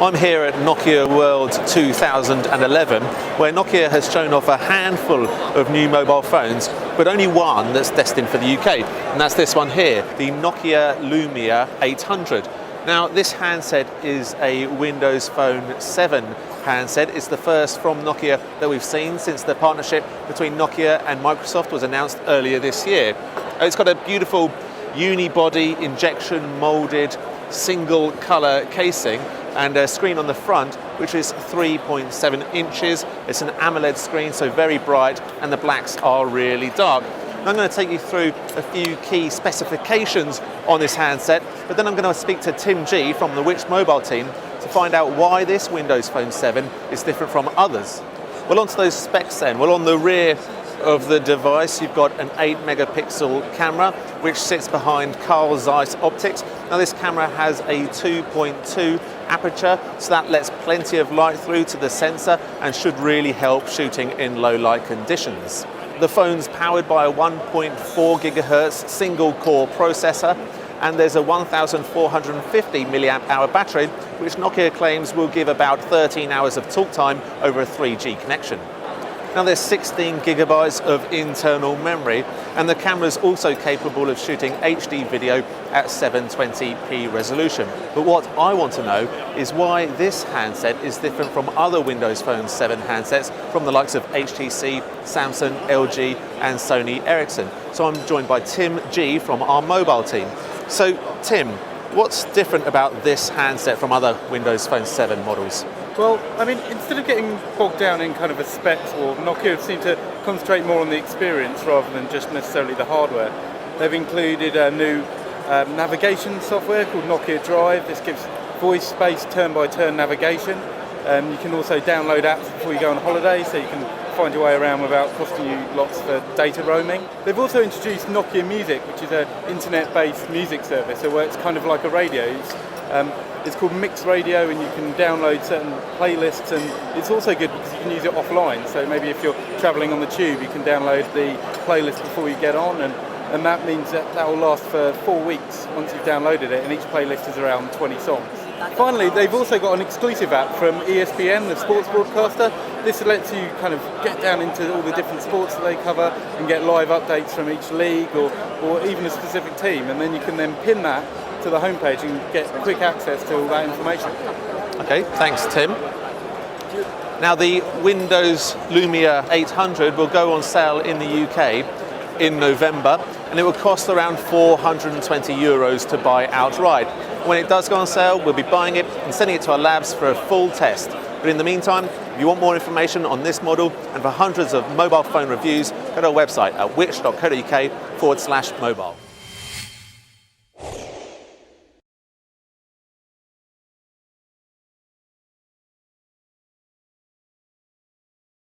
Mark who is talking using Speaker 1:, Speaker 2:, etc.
Speaker 1: I'm here at Nokia World 2011, where Nokia has shown off a handful of new mobile phones, but only one that's destined for the UK, and that's this one here, the Nokia Lumia 800. Now, this handset is a Windows Phone 7 handset. It's the first from Nokia that we've seen since the partnership between Nokia and Microsoft was announced earlier this year. It's got a beautiful unibody, injection molded, single color casing and a screen on the front which is 3.7 inches. It's an AMOLED screen, so very bright, and the blacks are really dark. And I'm going to take you through a few key specifications on this handset, but then I'm going to speak to Tim G from the Which Mobile team to find out why this Windows Phone 7 is different from others. Well, onto those specs then. Well, on the rear of the device, you've got an 8 megapixel camera which sits behind Carl Zeiss optics. Now, this camera has a 2.2 aperture, so that lets plenty of light through to the sensor and should really help shooting in low light conditions. The phone's powered by a 1.4 gigahertz single core processor, and there's a 1450 milliamp hour battery which Nokia claims will give about 13 hours of talk time over a 3G connection. Now, there's 16 gigabytes of internal memory, and the camera's also capable of shooting HD video at 720p resolution. But what I want to know is why this handset is different from other Windows Phone 7 handsets from the likes of HTC, Samsung, LG and Sony Ericsson. So I'm joined by Tim G from our mobile team. So Tim, what's different about this handset from other Windows Phone 7 models?
Speaker 2: Well, I mean, instead of getting bogged down in kind of a specs war, Nokia seem to concentrate more on the experience rather than just necessarily the hardware. They've included a new navigation software called Nokia Drive. This gives voice-based turn-by-turn navigation. You can also download apps before you go on holiday, so you can find your way around without costing you lots for data roaming. They've also introduced Nokia Music, which is an internet-based music service. It works kind of like a radio. It's called Mix Radio, and you can download certain playlists, and it's also good because you can use it offline. So maybe if you're travelling on the tube, you can download the playlist before you get on, and that means that will last for 4 weeks once you've downloaded it, and each playlist is around 20 songs. Finally, they've also got an exclusive app from ESPN, the sports broadcaster. This lets you kind of get down into all the different sports that they cover and get live updates from each league or even a specific team, and then you can then pin that to the homepage and get quick access to all that information.
Speaker 1: Okay, thanks Tim. Now, the Windows Lumia 800 will go on sale in the UK in November, and it will cost around €420 to buy outright. When it does go on sale, we'll be buying it and sending it to our labs for a full test. But in the meantime, if you want more information on this model and for hundreds of mobile phone reviews, go to our website at which.co.uk/mobile.